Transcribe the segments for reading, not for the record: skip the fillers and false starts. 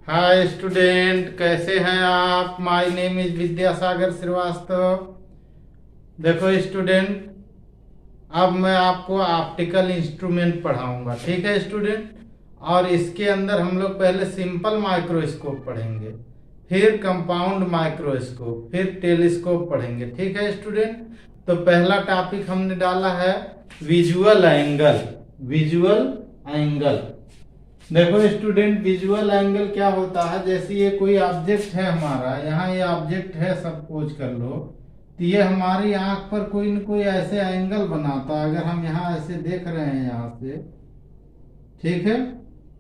Hi student, कैसे हैं आप। My name is Vidyasagar Shrivastava. देखो स्टूडेंट, अब मैं आपको ऑप्टिकल इंस्ट्रूमेंट पढ़ाऊंगा, ठीक है स्टूडेंट। और इसके अंदर हम लोग पहले सिंपल माइक्रोस्कोप पढ़ेंगे, फिर कंपाउंड माइक्रोस्कोप, फिर टेलीस्कोप पढ़ेंगे, ठीक है स्टूडेंट। तो पहला टॉपिक हमने डाला है विजुअल एंगल। विजुअल एंगल, देखो स्टूडेंट, विजुअल एंगल क्या होता है। जैसे ये कोई ऑब्जेक्ट है हमारा, यहाँ ये ऑब्जेक्ट है सपोज कर लो, तो ये हमारी आंख पर कोई न कोई ऐसे एंगल बनाता है। अगर हम यहाँ ऐसे देख रहे हैं यहाँ से, ठीक है,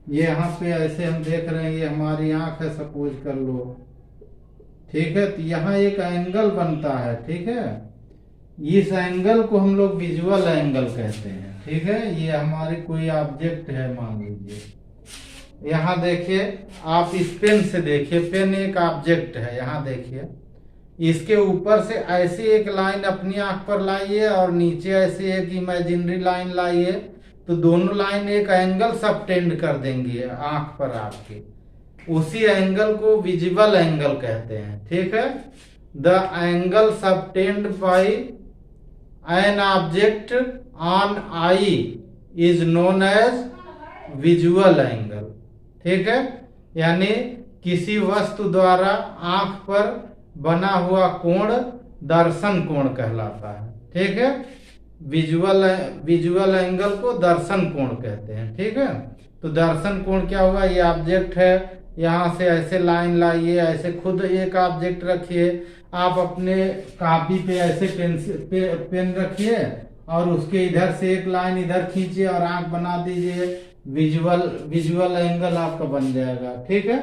ये यहाँ पे ऐसे हम देख रहे हैं, ये हमारी आंख है सपोज कर लो, ठीक है। तो यहाँ एक एंगल बनता है, ठीक है। इस एंगल को हम लोग विजुअल एंगल कहते हैं, ठीक है। ये हमारी कोई ऑब्जेक्ट है, मान लीजिए यहाँ देखिए, आप इस पेन से देखिए, पेन एक ऑब्जेक्ट है। यहाँ देखिए, इसके ऊपर से ऐसी एक लाइन अपनी आंख पर लाइए और नीचे ऐसे एक इमेजिनरी लाइन लाइए, तो दोनों लाइन एक एंगल सबटेंड कर देंगी आंख पर आपके। उसी एंगल को विजिबल एंगल कहते हैं, ठीक है। The angle subtended by an object on eye is known as visual angle, ठीक है। यानी किसी वस्तु द्वारा आंख पर बना हुआ कोण दर्शन कोण कहलाता है, ठीक है। विजुअल एंगल को दर्शन कोण कहते हैं, ठीक है। तो दर्शन कोण क्या होगा, ये ऑब्जेक्ट है, यहाँ से ऐसे लाइन लाइए, ऐसे खुद एक ऑब्जेक्ट रखिए, आप अपने कॉपी पे ऐसे पेन रखिए और उसके इधर से एक लाइन इधर खींचिए और आंख बना दीजिए, विजुअल एंगल आपका बन जाएगा, ठीक है।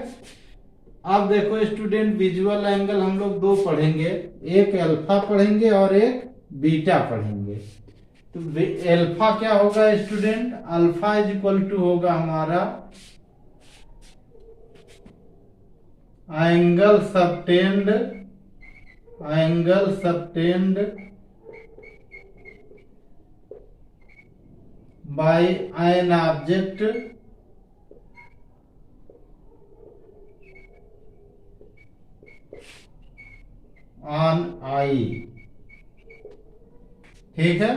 अब देखो स्टूडेंट, विजुअल एंगल हम लोग दो पढ़ेंगे, एक अल्फा पढ़ेंगे और एक बीटा पढ़ेंगे। तो अल्फा क्या होगा student, alpha is equal to होगा हमारा angle subtended by an object on I, ठीक है।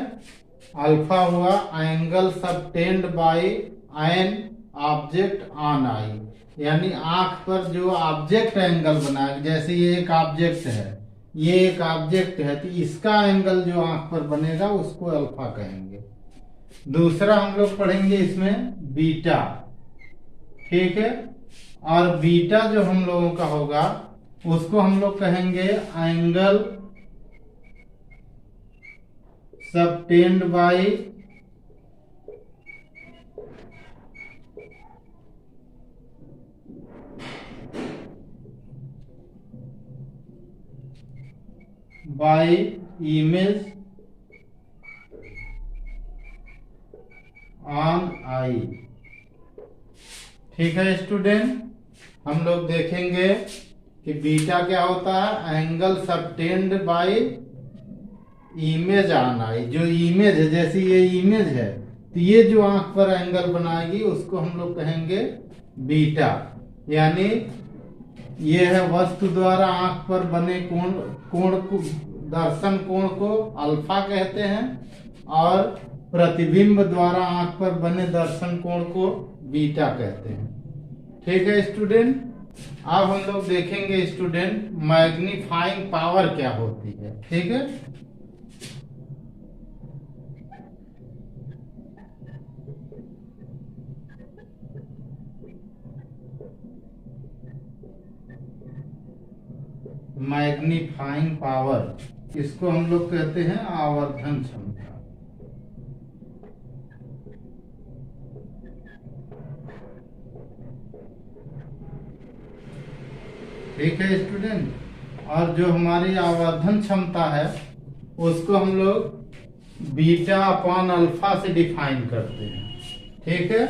अल्फा हुआ angle subtended by an object on eye, यानी आंख पर जो ऑब्जेक्ट एंगल बनाएगा। जैसे ये एक ऑब्जेक्ट है, ये एक ऑब्जेक्ट है, तो इसका एंगल जो आंख पर बनेगा उसको अल्फा कहेंगे। दूसरा हम लोग पढ़ेंगे इसमें बीटा, ठीक है। और बीटा जो हम लोगों का होगा उसको हम लोग कहेंगे angle subtended by image on eye, ठीक है स्टूडेंट। हम लोग देखेंगे कि बीटा क्या होता है, angle subtended by image on eye. जो इमेज है, जैसे ये इमेज है, तो ये जो आंख पर एंगल बनाएगी उसको हम लोग कहेंगे बीटा। यानी ये है वस्तु द्वारा आंख पर बने कोण को, दर्शन कोण को अल्फा कहते हैं, और प्रतिबिंब द्वारा आंख पर बने दर्शन कोण को बीटा कहते हैं, ठीक है स्टूडेंट। अब हम लोग देखेंगे स्टूडेंट मैग्नीफाइंग पावर क्या होती है, ठीक है। मैग्नीफाइंग पावर, इसको हम लोग कहते हैं आवर्धन क्षमता, ठीक है स्टूडेंट। और जो हमारी आवर्धन क्षमता है उसको हम लोग बीटा अपॉन अल्फा से डिफाइन करते हैं, ठीक है।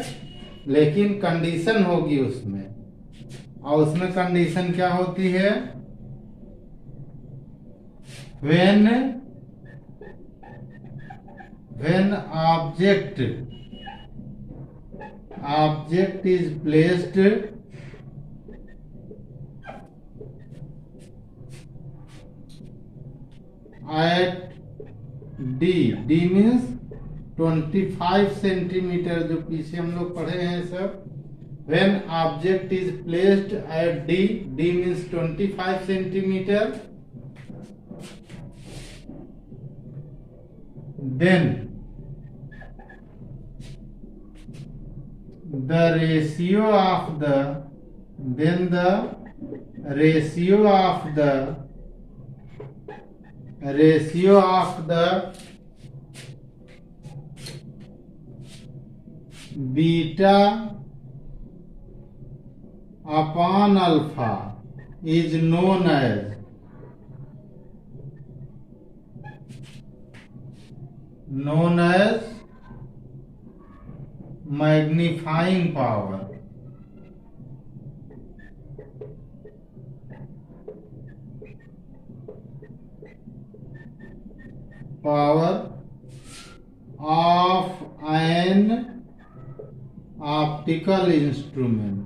लेकिन कंडीशन होगी उसमें, और उसमें कंडीशन क्या होती है, when object is placed at D, D means 25 centimetre, जो पीछे हम लोग पढ़े हैं सब। When object is placed at D, D means 25 centimeter, then the ratio of the beta upon alpha is known as magnifying power. Of an optical instrument.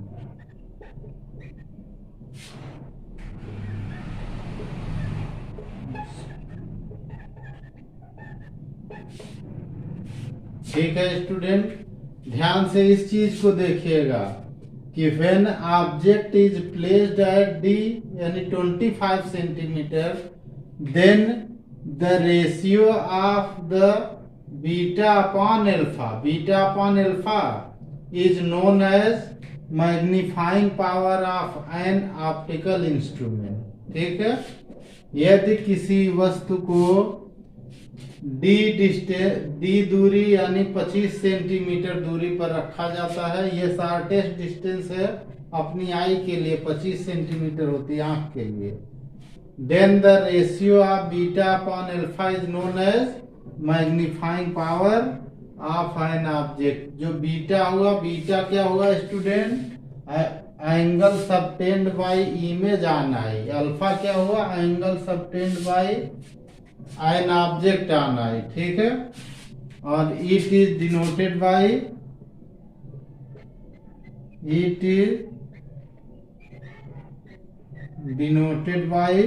ठीक है student, ध्यान से इस चीज को देखिएगा कि when object is placed at D यानी 25 centimetre, then the ratio of the beta upon alpha is known as magnifying power of an optical instrument. ठीक है, यदि किसी वस्तु को डी दूरी यानी 25 सेंटीमीटर दूरी पर रखा जाता है, ये शॉर्टेस्ट डिस्टेंस है अपनी आई के लिए, 25 सेंटीमीटर होती है आंख के लिए। Then the ratio of beta upon alpha is known as magnifying power of an object. जो बीटा हुआ, बीटा क्या हुआ student? Angle subtended by image on eye. Alpha क्या हुआ? Angle subtended by an object on eye. ठीक है, और it is denoted by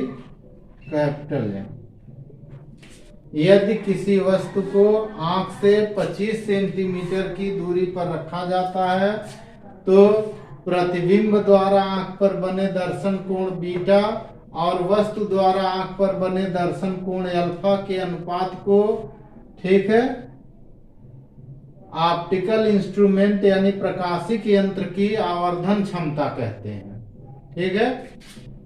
capital M. यदि किसी वस्तु को आंख से 25 सेंटीमीटर की दूरी पर रखा जाता है तो प्रतिबिंब द्वारा आंख पर बने दर्शन कोण बीटा और वस्तु द्वारा आंख पर बने दर्शन कोण अल्फा के अनुपात को, ठीक है, ऑप्टिकल इंस्ट्रूमेंट यानी प्रकाशिक यंत्र की आवर्धन क्षमता कहते हैं। ठीक है,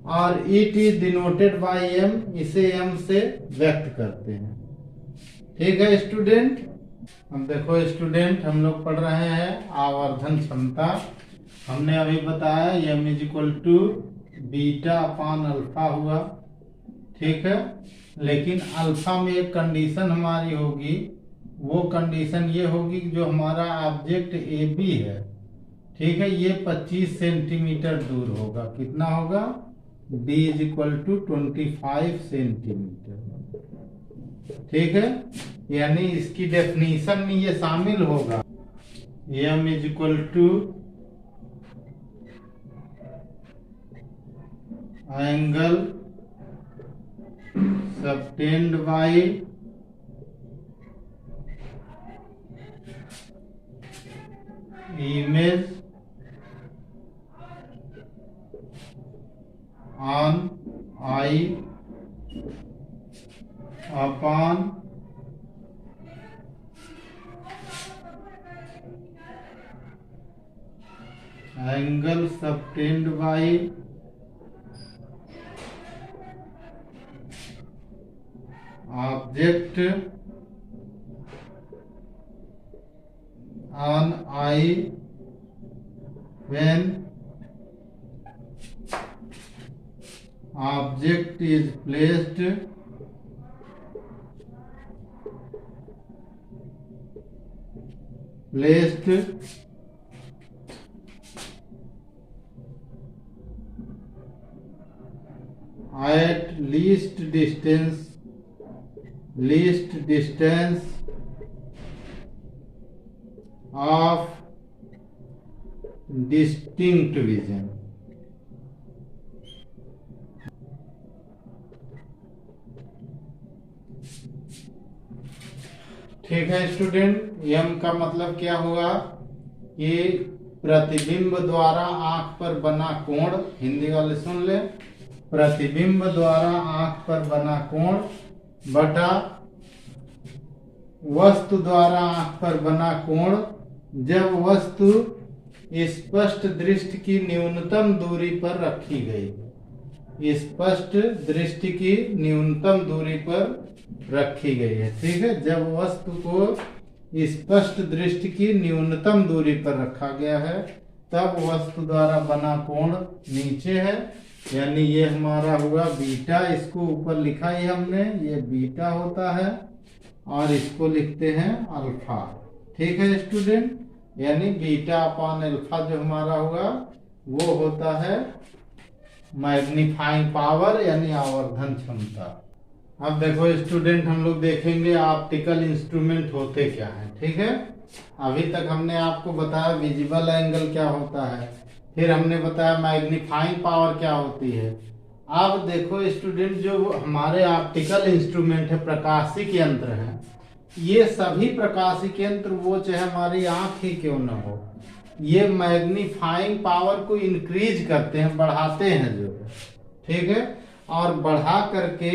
और it is denoted by M, इसे एम से व्यक्त करते हैं। ठीक है स्टूडेंट, हम देखो स्टूडेंट, हम लोग पढ़ रहे हैं आवर्धन क्षमता। हमने अभी बताया M is equal to beta upon alpha हुआ। ठीक है, लेकिन अल्फा में एक कंडीशन हमारी होगी, वो कंडीशन ये होगी कि जो हमारा ऑब्जेक्ट ए बी है, ठीक है, ये 25 सेंटीमीटर दूर होगा। कितना होगा? D is equal to 25 centimetre. ठीक है, यानी इसकी डेफिनेशन में ये शामिल होगा m is equal to angle subtended by image on eye upon angle subtended by object on eye when object is placed at least distance of distinct vision। ठीक है स्टूडेंट, एम का मतलब क्या हुआ कि प्रतिबिंब द्वारा आंख पर बना कोण, हिंदी वाले सुन ले, प्रतिबिंब द्वारा आंख पर बना कोण बटा वस्तु द्वारा आंख पर बना कोण जब वस्तु स्पष्ट दृष्टि की न्यूनतम दूरी पर रखी गई, स्पष्ट दृष्टि की न्यूनतम दूरी पर रखी गई है। ठीक है, जब वस्तु को स्पष्ट दृष्टि की न्यूनतम दूरी पर रखा गया है तब वस्तु द्वारा बना कोण नीचे है, यानी ये हमारा हुआ बीटा। इसको ऊपर लिखा ही हमने, ये बीटा होता है और इसको लिखते हैं अल्फा। ठीक है स्टूडेंट, यानी बीटा अपान अल्फा जो हमारा हुआ वो होता है मैग्नीफाइंग पावर यानी आवर्धन क्षमता। अब देखो स्टूडेंट, हम लोग देखेंगे ऑप्टिकल इंस्ट्रूमेंट होते क्या हैं। ठीक है, अभी तक हमने आपको बताया विजिबल एंगल क्या होता है, फिर हमने बताया मैग्नीफाइंग पावर क्या होती है। अब देखो स्टूडेंट, जो हमारे ऑप्टिकल इंस्ट्रूमेंट है, प्रकाशिक यंत्र है, ये सभी प्रकाशिक यंत्र वो चाहे हमारी आंख ही क्यों न हो, ये मैग्नीफाइंग पावर को इंक्रीज करते हैं, बढ़ाते हैं जो। ठीक है, और बढ़ा करके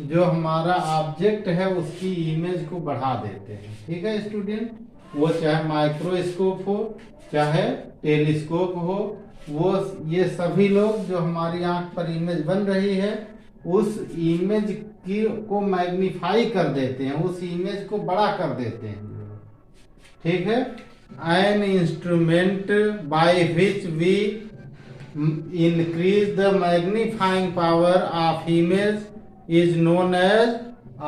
जो हमारा ऑब्जेक्ट है उसकी इमेज को बढ़ा देते हैं। ठीक है स्टूडेंट, वो चाहे माइक्रोस्कोप हो चाहे टेलीस्कोप हो, वो ये सभी लोग जो हमारी आंख पर इमेज बन रही है उस इमेज की को मैग्नीफाई कर देते हैं, उस इमेज को बड़ा कर देते हैं। ठीक है, an instrument by which we increase the magnifying power of image is known as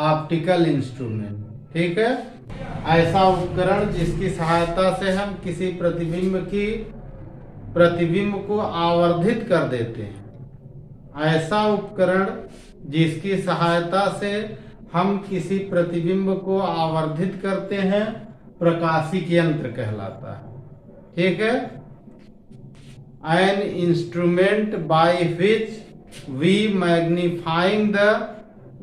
optical instrument। ठीक है, ऐसा उपकरण जिसकी सहायता से हम किसी प्रतिबिंब को आवर्धित कर देते हैं, ऐसा उपकरण जिसकी सहायता से हम किसी प्रतिबिंब को आवर्धित करते हैं प्रकाशिक यंत्र कहलाता है। ठीक है, an instrument by which we magnifying the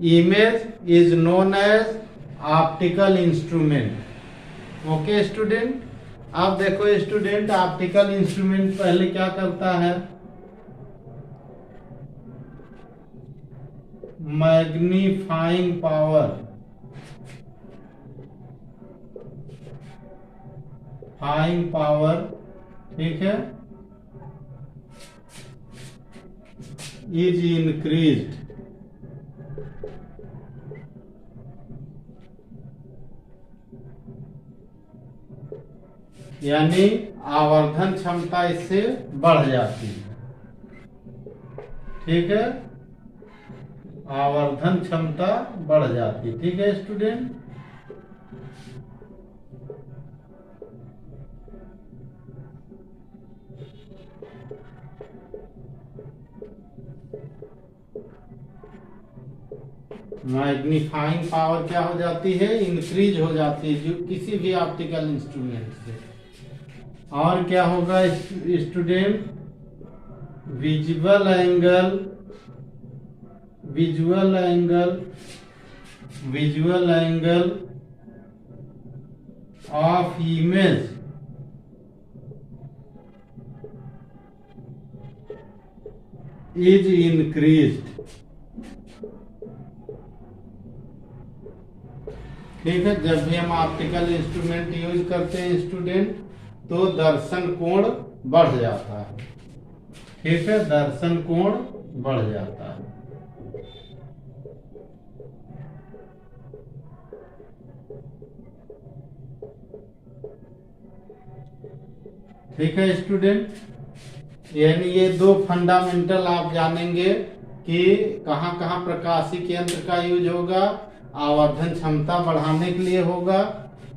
image is known as optical instrument। Okay student, अब देखो स्टूडेंट, ऑप्टिकल इंस्ट्रूमेंट पहले क्या करता है, मैग्नीफाइंग पावर, फाइंग पावर, ठीक है, is increased, यानी आवर्धन क्षमता इससे बढ़ जाती है। ठीक है, आवर्धन क्षमता बढ़ जाती। ठीक है स्टूडेंट, मैग्नीफाइंग पावर क्या हो जाती है, इंक्रीज हो जाती है जो किसी भी ऑप्टिकल इंस्ट्रूमेंट से। और क्या होगा student, visual angle, visual angle, visual angle of image is increased. ठीक है, जब भी हम ऑप्टिकल इंस्ट्रूमेंट यूज करते हैं स्टूडेंट तो दर्शन कोण बढ़ जाता है। ठीक है, दर्शन कोण बढ़ जाता है। ठीक है स्टूडेंट, यानी ये दो फंडामेंटल आप जानेंगे कि कहाँ कहाँ प्रकाशिक यंत्र का यूज होगा, आवर्धन क्षमता बढ़ाने के लिए होगा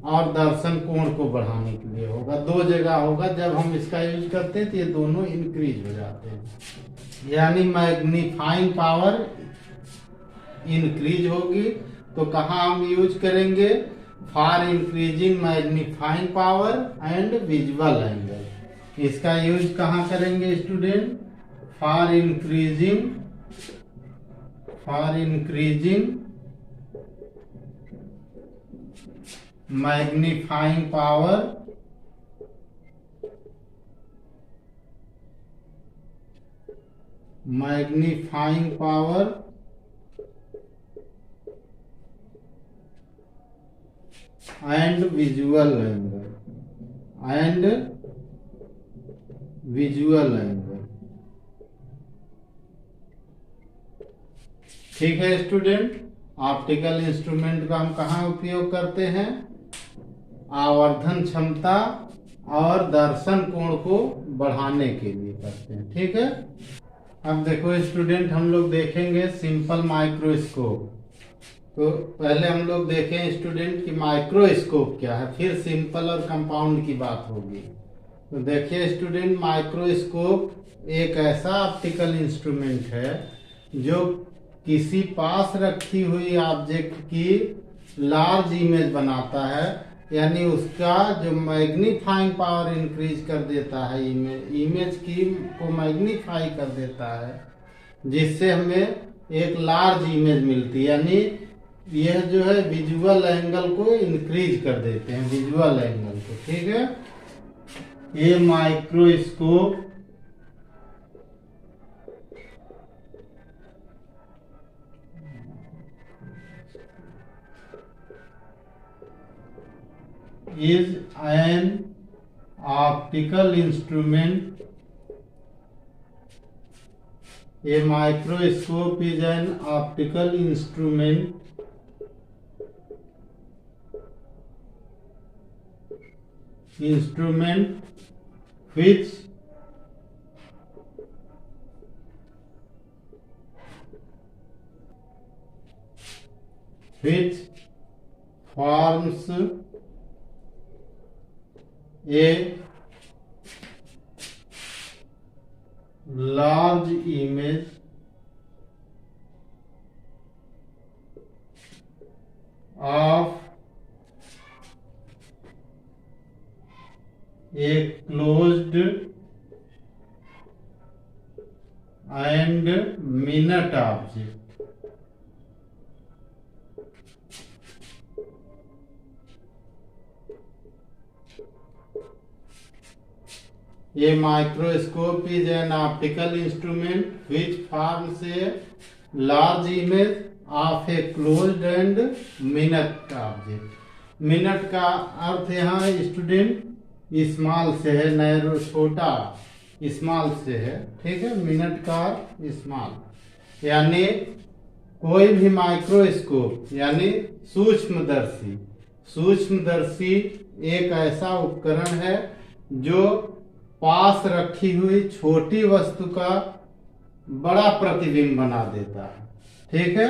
और दर्शन कोण को बढ़ाने के लिए होगा। दो जगह होगा, जब हम इसका यूज करते हैं तो ये दोनों इंक्रीज हो जाते हैं, यानी मैग्नीफाइंग पावर इंक्रीज होगी। तो कहाँ हम यूज करेंगे, for increasing magnifying power and visual angle. इसका यूज कहाँ करेंगे student, for increasing magnifying power and visual angle. ठीक है स्टूडेंट, ऑप्टिकल इंस्ट्रूमेंट का हम कहाँ उपयोग करते हैं? आवर्धन क्षमता और दर्शन कोण को बढ़ाने के लिए करते हैं। ठीक है, अब देखो स्टूडेंट, हम लोग देखेंगे सिंपल माइक्रोस्कोप। तो पहले हम लोग देखें स्टूडेंट कि माइक्रोस्कोप क्या है, फिर सिंपल और कंपाउंड की बात होगी। तो देखिए स्टूडेंट, माइक्रोस्कोप एक ऐसा ऑप्टिकल इंस्ट्रूमेंट है जो किसी पास रखी हुई ऑब्जेक्ट की लार्ज इमेज बनाता है, यानी उसका जो मैग्नीफाइंग पावर इंक्रीज कर देता है, इमेज की को मैग्नीफाई कर देता है, जिससे हमें एक लार्ज इमेज मिलती है। यानी यह जो है विजुअल एंगल को इंक्रीज कर देते हैं, विजुअल एंगल को। ठीक है, ये microscope is an optical instrument. A microscope is an optical instrument which forms a large image of a closed and minute object. A microscope is an optical instrument which forms a large image of a closed and minute object. Minute का अर्थ यहाँ student small से है, narrow छोटा, small से है। ठीक है, minute का स्मॉल, यानी कोई भी माइक्रोस्कोप यानी सूक्ष्मदर्शी। सूक्ष्मदर्शी एक ऐसा उपकरण है जो पास रखी हुई छोटी वस्तु का बड़ा प्रतिबिंब बना देता है। ठीक है,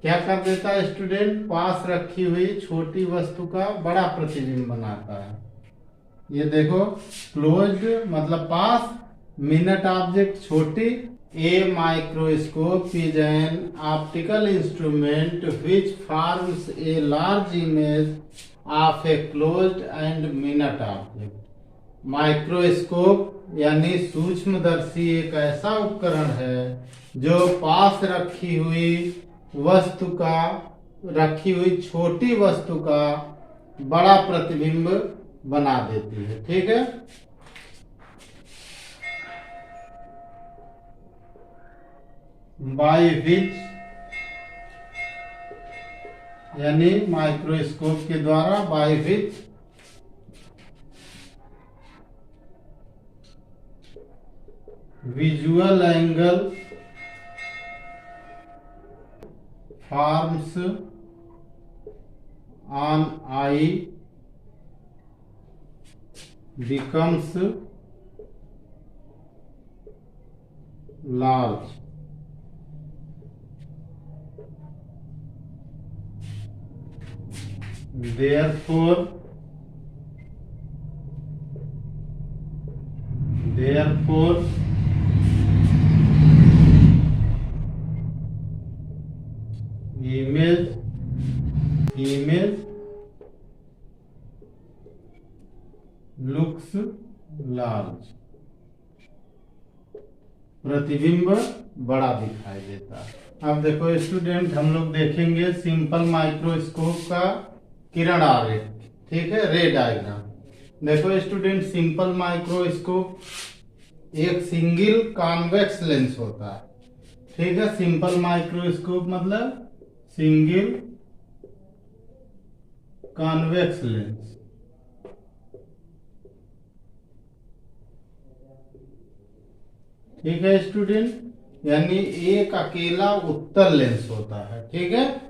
क्या कर देता है स्टूडेंट? पास रखी हुई छोटी वस्तु का बड़ा प्रतिबिंब बनाता है। ये देखो, क्लोज्ड मतलब पास, मिनट ऑब्जेक्ट छोटी। A microscope is an optical instrument which forms a large image of a closed end minute object. Microscope यानी सूक्ष्मदर्शी एक ऐसा उपकरण है जो पास रखी हुई छोटी वस्तु का बड़ा प्रतिबिंब बना देती है। ठीक है, बाय विच यानी माइक्रोस्कोप के द्वारा, by which visual angle forms on eye becomes large. Therefore image looks large. प्रतिबिंब बड़ा दिखाई देता है। अब देखो स्टूडेंट, हम लोग देखेंगे सिंपल माइक्रोस्कोप का किरण आरेख, ठीक है, रे डायग्राम। देखो स्टूडेंट, सिंपल माइक्रोस्कोप एक सिंगल कॉन्वेक्स लेंस होता है, ठीक है। सिंपल माइक्रोस्कोप मतलब सिंगल कॉन्वेक्स लेंस, ठीक है स्टूडेंट, यानी एक अकेला उत्तल लेंस होता है, ठीक है।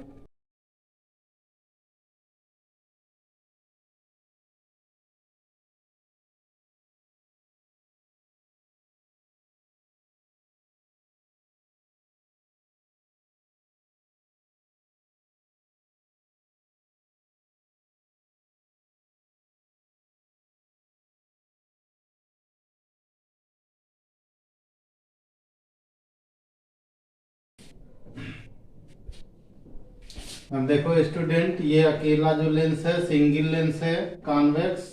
अब देखो स्टूडेंट, ये अकेला जो लेंस है, सिंगल लेंस है कॉन्वेक्स,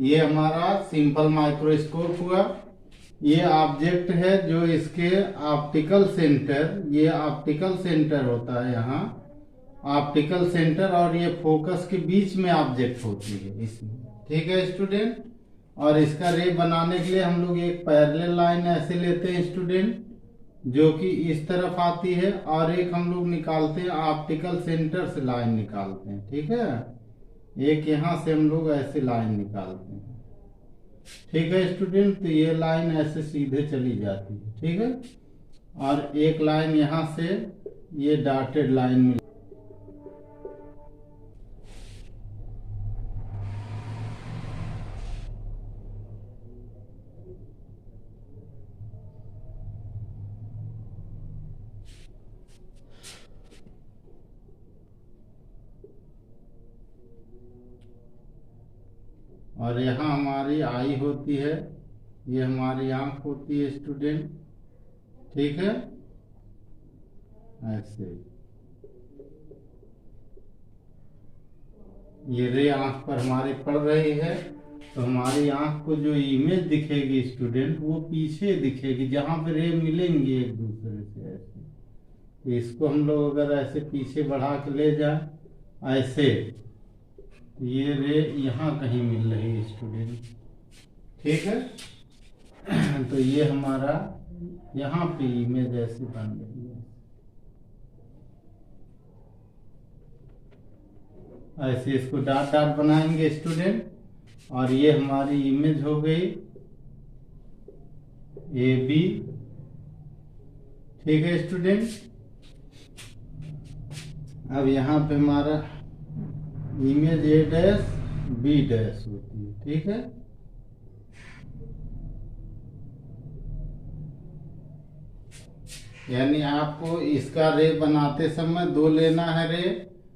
ये हमारा सिंपल माइक्रोस्कोप हुआ। ये ऑब्जेक्ट है जो इसके ऑप्टिकल सेंटर, ये ऑप्टिकल सेंटर होता है यहाँ, ऑप्टिकल सेंटर और ये फोकस के बीच में ऑब्जेक्ट होती है इसमें, ठीक है स्टूडेंट। और इसका रे बनाने के लिए हम लोग एक पैरेलल लाइन ऐसे लेते हैं स्टूडेंट, जो कि इस तरफ आती है, और एक हम लोग निकालते हैं ऑप्टिकल सेंटर से लाइन निकालते हैं, ठीक है। एक यहाँ से हम लोग ऐसे लाइन निकालते हैं, ठीक है स्टूडेंट। तो ये लाइन ऐसे सीधे चली जाती है, ठीक है। और एक लाइन यहाँ से ये डॉटेड लाइन में, और यहाँ हमारी आई होती है, ये हमारी आंख होती है स्टूडेंट, ठीक है। ऐसे ये रे आंख पर हमारे पड़ रही है, तो हमारी आंख को जो इमेज दिखेगी स्टूडेंट, वो पीछे दिखेगी जहां पे रे मिलेंगे एक दूसरे से ऐसे। तो इसको हम लोग अगर ऐसे पीछे बढ़ा के ले जाए ऐसे, तो ये रे यहाँ कहीं मिल रही है स्टूडेंट, ठीक है। तो ये हमारा यहाँ पे इमेज ऐसे बन रही है, ऐसे इसको डॉट डॉट बनाएंगे स्टूडेंट, और ये हमारी इमेज हो गई ए बी, ठीक है स्टूडेंट। अब यहाँ पे हमारा image A dash B dash होती है, ठीक है। यानी आपको इसका रे बनाते समय दो लेना है रे,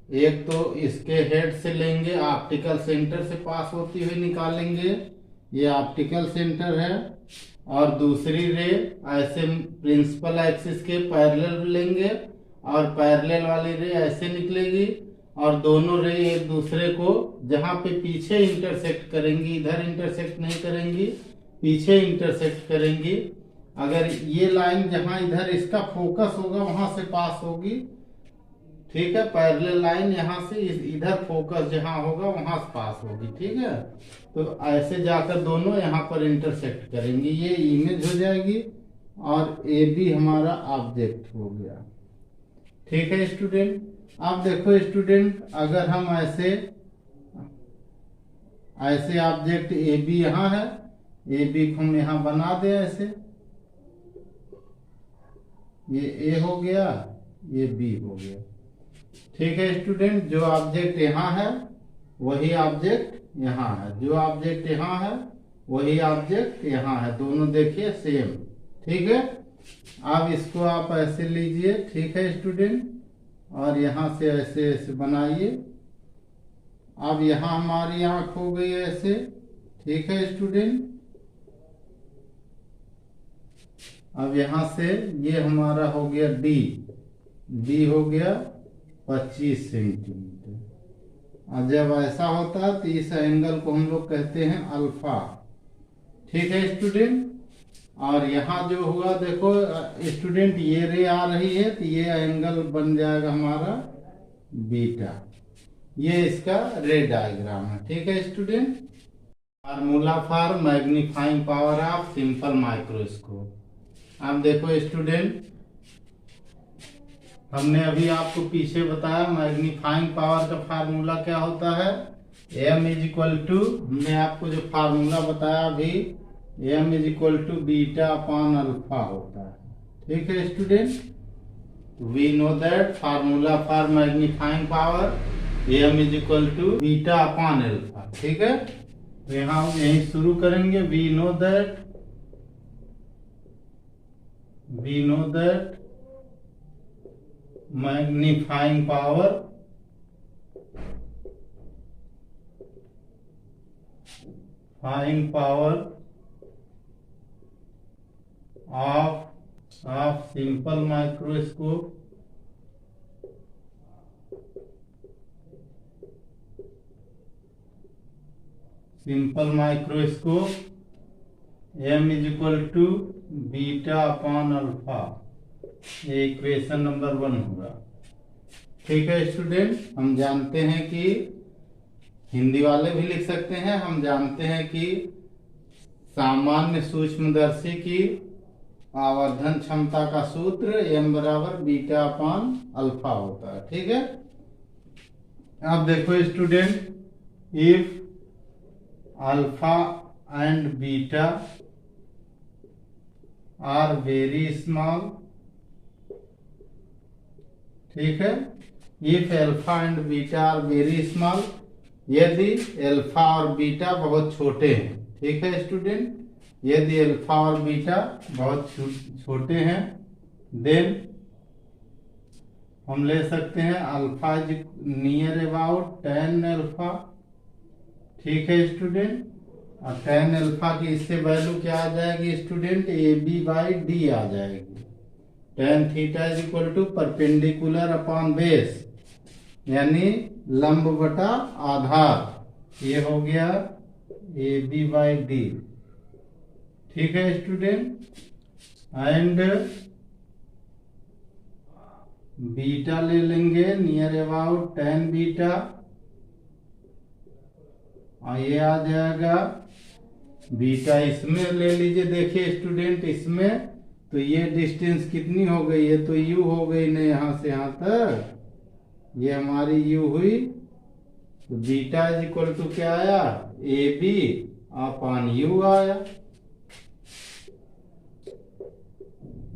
एक तो इसके हेड से लेंगे, ऑप्टिकल सेंटर से पास होती हुई निकालेंगे, ये ऑप्टिकल सेंटर है। और दूसरी रे ऐसे प्रिंसिपल एक्सिस के पैरेलल लेंगे, और पैरेलल वाली रे ऐसे निकलेगी, और दोनों रे एक दूसरे को जहां पे पीछे इंटरसेक्ट करेंगी, इधर इंटरसेक्ट नहीं करेंगी, पीछे इंटरसेक्ट करेंगी। अगर ये लाइन जहां इधर इसका फोकस होगा वहां से पास होगी, ठीक है। पैरेलल लाइन यहाँ से इधर फोकस जहां होगा वहां से पास होगी, ठीक है। तो ऐसे जाकर दोनों यहाँ पर इंटरसेक्ट करेंगी, ये इमेज हो जाएगी, और ए बी हमारा ऑब्जेक्ट हो गया, ठीक है स्टूडेंट। अब देखो स्टूडेंट, अगर हम ऐसे ऐसे ऑब्जेक्ट ए बी यहाँ है, ए बी को हम यहाँ बना दें ऐसे, ये ए हो गया, ये बी हो गया, ठीक है स्टूडेंट। जो ऑब्जेक्ट यहाँ है वही ऑब्जेक्ट यहाँ है, जो ऑब्जेक्ट यहाँ है वही ऑब्जेक्ट यहाँ है, दोनों देखिए सेम, ठीक है। अब इसको आप ऐसे लीजिए, ठीक है स्टूडेंट, और यहाँ से ऐसे ऐसे बनाइए। अब यहाँ हमारी आंख हो गई ऐसे, ठीक है स्टूडेंट। अब यहाँ से ये हमारा हो गया डी, डी हो गया 25 सेंटीमीटर। और जब ऐसा होता है तो इस एंगल को हम लोग कहते हैं अल्फा, ठीक है स्टूडेंट। और यहाँ जो हुआ देखो स्टूडेंट, ये रे आ रही है तो ये एंगल बन जाएगा हमारा बीटा, ये इसका रे डायग्राम है। ठीक है student. Formula for magnifying power of simple microscope. अब देखो स्टूडेंट, हमने अभी आपको पीछे बताया मैग्नीफाइंग पावर का फार्मूला क्या होता है। m इज इक्वल टू, हमने आपको जो फार्मूला बताया अभी, m is equal to beta upon alpha होता है। ठीक है student. We know that formula for magnifying power m is equal to beta upon alpha. ठीक है, तो यहाँ हम यही शुरू करेंगे। We know that magnifying power of simple microscope m is equal to beta upon alpha. ये इक्वेशन नंबर 1 होगा। ठीक है स्टूडेंट, हम जानते हैं कि हिंदी वाले भी लिख सकते हैं। हम जानते हैं कि सामान्य सूक्ष्मदर्शी की आवर्धन क्षमता का सूत्र m बराबर बीटा अपॉन अल्फा होता है। ठीक है। अब देखो student, if alpha and beta are very small, ठीक है, if alpha and beta are very small, यदि अल्फा और बीटा बहुत छोटे हैं। ठीक है स्टूडेंट, यदि अल्फा और बीटा बहुत छोटे हैं, देन हम ले सकते हैं alpha is near about 10 alpha. ठीक है स्टूडेंट, और 10 अल्फा की इससे वैल्यू क्या आ जाएगी student, A B by D आ जाएगी। tan theta is equal to perpendicular upon base, यानी लंब बटा आधार। ये हो गया ए बी बाई डी। ठीक है स्टूडेंट, एंड बीटा ले लेंगे नियर अबाउट 10 बीटा, और ये आ जाएगा बीटा इसमें ले लीजिए। देखिए स्टूडेंट, इसमें तो ये डिस्टेंस कितनी हो गई है, तो यू हो गई ना, यहां से यहां तक ये हमारी यू हुई। तो बीटा इज इक्वल टू क्या आया, ए बी अपॉन यू आया,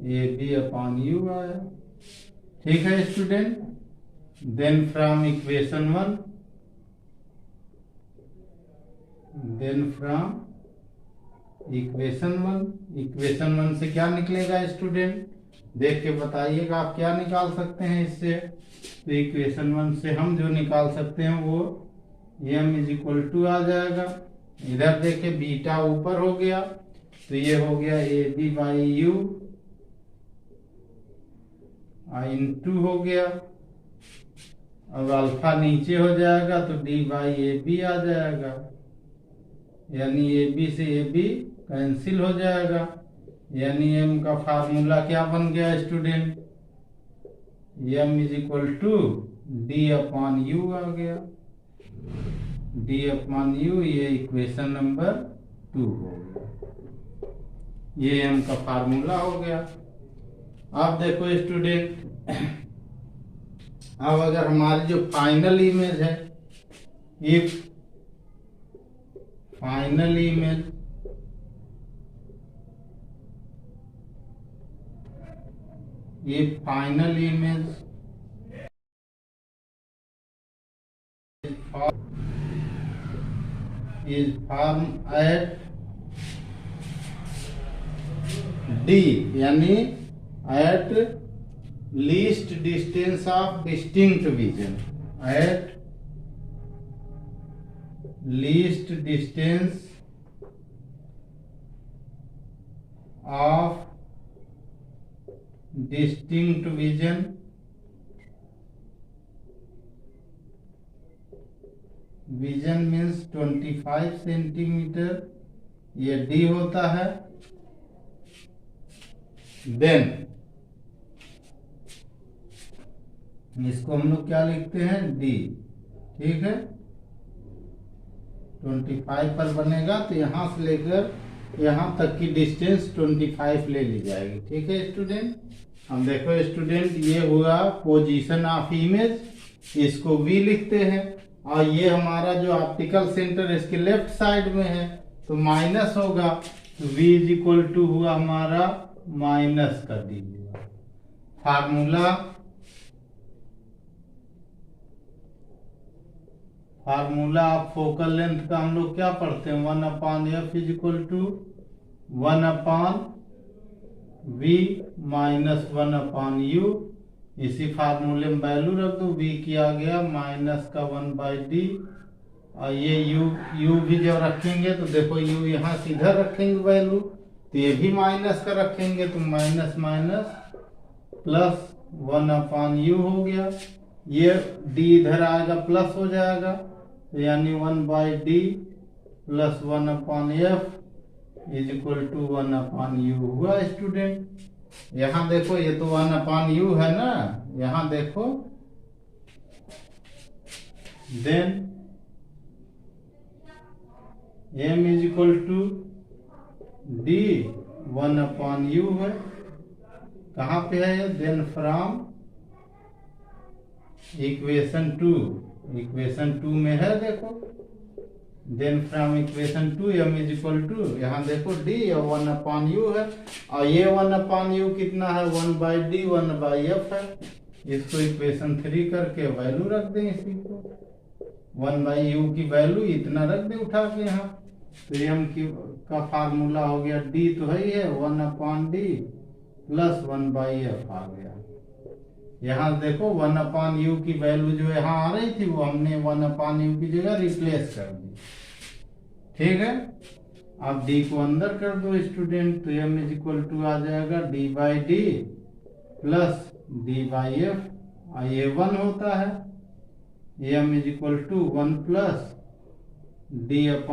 ए बी अपॉन यू आया। ठीक है स्टूडेंट, देन फ्रॉम इक्वेशन 1 से क्या निकलेगा स्टूडेंट, देख के बताइएगा आप क्या निकाल सकते हैं इससे। तो इक्वेशन 1 से हम जो निकाल सकते हैं वो m इज इक्वल टू आ जाएगा, इधर देखिए बीटा ऊपर हो गया, तो ये हो गया A B by U into हो गया। अब अल्फा नीचे हो जाएगा तो डी बाई ए बी आ जाएगा, यानी ए बी से ए बी कैंसिल हो जाएगा, यानी m का फार्मूला क्या बन गया student, m is equal to D upon U आ गया, डी अपॉन यू। ये इक्वेशन नंबर 2 हो गया, ये m का फार्मूला हो गया। अब देखो स्टूडेंट, अब अगर हमारी जो फाइनल इमेज है, if final image is formed at D, यानी at least distance of distinct vision, at least distance of distinct vision, vision means 25 centimetre, ये डी होता है। देन इसको हम लोग क्या लिखते हैं, डी। ठीक है, 25 पर बनेगा तो यहाँ से लेकर यहाँ तक की डिस्टेंस 25 ले ली जाएगी। ठीक है स्टूडेंट, हम देखो स्टूडेंट ये हुआ पोजीशन ऑफ इमेज, इसको V लिखते हैं, और ये हमारा जो ऑप्टिकल सेंटर इसके लेफ्ट साइड में है तो माइनस होगा, तो V इज इक्वल टू हुआ हमारा माइनस कर दीजिएगा। फार्मूला ऑफ फोकल लेंथ का हम लोग क्या पढ़ते हैं, 1/f is equal to 1/v minus 1/u। इसी फार्मूले में वैल्यू रख दो, v किया गया माइनस का 1/d, और ये u भी जब रखेंगे तो देखो u यहाँ से इधर रखेंगे वैल्यू, तो ये भी माइनस का रखेंगे तो माइनस माइनस प्लस 1/u हो गया, ये d इधर आएगा प्लस हो जाएगा, तो यानी 1/d plus 1/f is equal to 1/u हुआ स्टूडेंट। यहाँ देखो ये तो 1/u है ना, यहाँ देखो, then m is equal to d 1/u है, कहाँ पे है, देन फ्रॉम इक्वेशन 2 में है देखो, then from equation 2 m is equal to, यहाँ देखो d और 1/u है, और ये 1/u कितना है, 1/d 1/f है, इसको इक्वेशन 3 करके वैल्यू रख दें, इसी को 1/u की वैल्यू इतना रख दें उठा के यहाँ, तो m का फार्मूला हो गया, d तो है ही है 1/d प्लस 1/f आ गया। यहाँ देखो 1/u की वैल्यू जो यहाँ आ रही थी वो हमने 1/u की जगह रिप्लेस कर दी। ठीक है, अब d को अंदर कर दो स्टूडेंट, तो m इज इक्वल टू आ जाएगा d/d प्लस d/f, और ये 1 होता है, m is equal to 1 plus d/f आ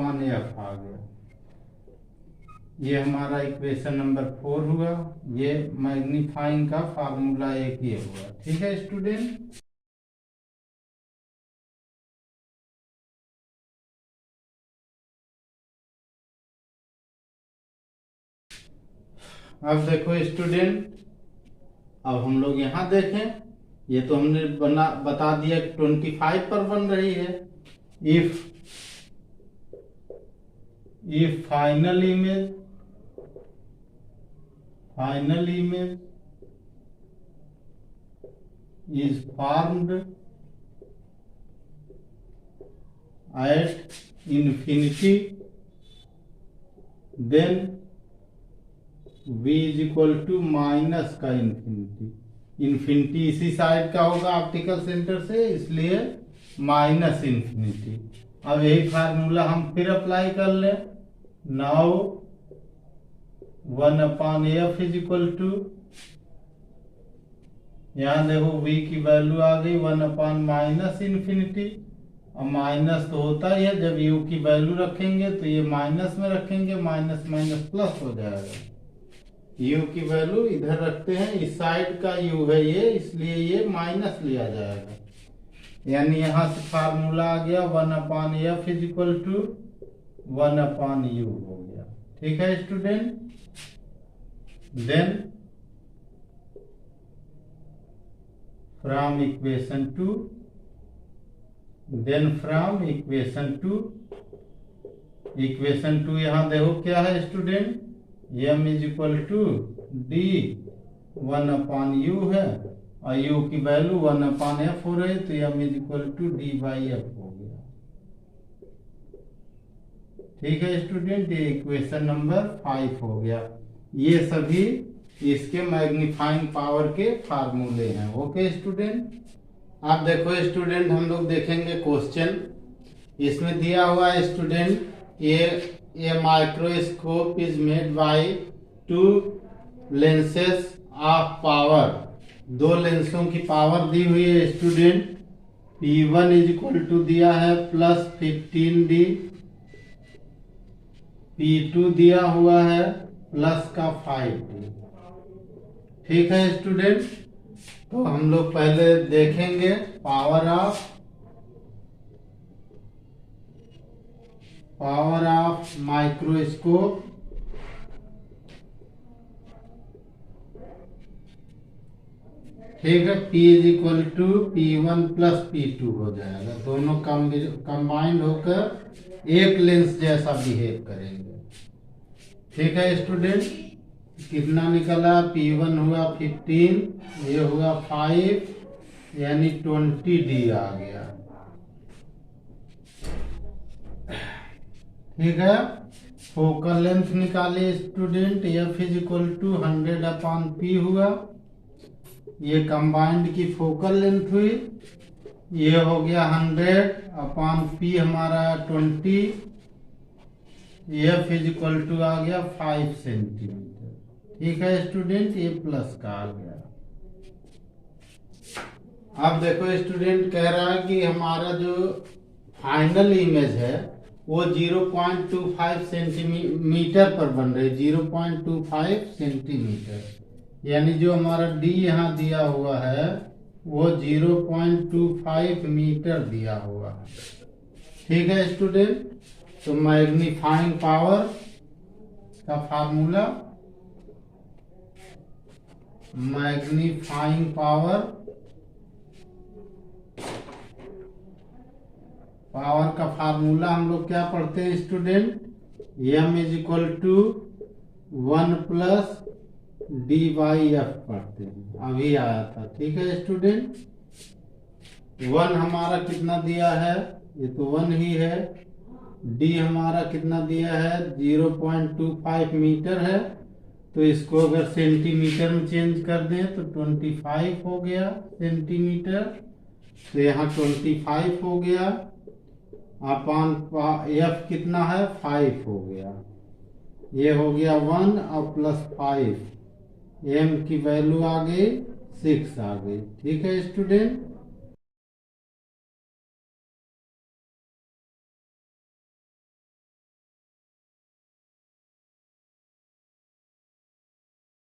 गया। ये हमारा इक्वेशन नंबर 4 हुआ, ये मैग्नीफाइंग का फार्मूला एक ये हुआ। ठीक है स्टूडेंट, अब देखो स्टूडेंट, अब हम लोग यहाँ देखें, ये तो हमने बता दिया 25 पर बन रही है। If final image is formed at infinity, then v is equal to minus का इन्फिनिटी इसी साइड का होगा ऑप्टिकल सेंटर से, इसलिए माइनस इन्फिनिटी। अब यही फार्मूला हम फिर अप्लाई कर लें, now 1/f is equal to, यहाँ देखो v की वैल्यू आ गई 1/माइनस इन्फिनिटी, और माइनस तो होता ही है, जब u की वैल्यू रखेंगे तो ये माइनस में रखेंगे, माइनस माइनस प्लस हो जाएगा, u की वैल्यू इधर रखते हैं, इस साइड का u है ये, इसलिए ये माइनस लिया जाएगा, यानी यहाँ से फार्मूला आ गया 1/f is equal to 1/u हो गया। ठीक है स्टूडेंट, देन फ्रॉम इक्वेशन 2 यहाँ देखो क्या है student, m is equal to d 1/u है, और u की वैल्यू 1/f हो रही, तो m is equal to d/f हो गया। ठीक है स्टूडेंट, ये इक्वेशन नंबर 5 हो गया। ये सभी इसके मैग्नीफाइंग पावर के फार्मूले हैं। ओके स्टूडेंट, आप देखो स्टूडेंट, हम लोग देखेंगे क्वेश्चन, इसमें दिया हुआ है स्टूडेंट, ये microscope is made by 2 lenses of power, 2 लेंसों की पावर दी हुई है student, P1 is equal to दिया है प्लस 15D, P2 दिया हुआ है प्लस का 5D। ठीक है स्टूडेंट, तो हम लोग पहले देखेंगे power of power of microscope ठीक है, P is equal to P1 plus P2 हो जाएगा। दोनों कंबाइंड होकर एक लेंस जैसा बिहेव करेंगे। ठीक है स्टूडेंट, कितना निकला? P1 हुआ 15, ये हुआ 5, यानी 20D आ गया। ठीक है, फोकल लेंथ निकाले student, F is equal to 100/P हुआ। ये कंबाइंड की फोकल लेंथ हुई, ये हो गया 100/P हमारा 20, F इज इक्वल टू आ गया 5 सेंटीमीटर। ठीक है स्टूडेंट, ये प्लस का आ गया। अब देखो स्टूडेंट, कह रहा है कि हमारा जो फाइनल इमेज है वो 0.25 सेंटीमीटर पर बन रही है, 0.25 सेंटीमीटर, यानी जो हमारा D यहाँ दिया हुआ है वो 0.25 मीटर दिया हुआ है। ठीक है स्टूडेंट, तो मैग्नीफाइंग पावर का फार्मूला, मैग्नीफाइंग पावर का फार्मूला हम लोग क्या पढ़ते हैं student? M is equal to 1 plus D/F पढ़ते हैं, अभी आया था। ठीक है स्टूडेंट, 1 हमारा कितना दिया है? ये तो 1 ही है। D हमारा कितना दिया है? 0.25 मीटर है, तो इसको अगर सेंटीमीटर में चेंज कर दें तो 25 हो गया सेंटीमीटर, तो यहाँ 25 हो गया। अपन F कितना है? 5 हो गया। ये हो गया 1 और प्लस 5, M की वैल्यू आ गई 6 आ गई। ठीक है स्टूडेंट,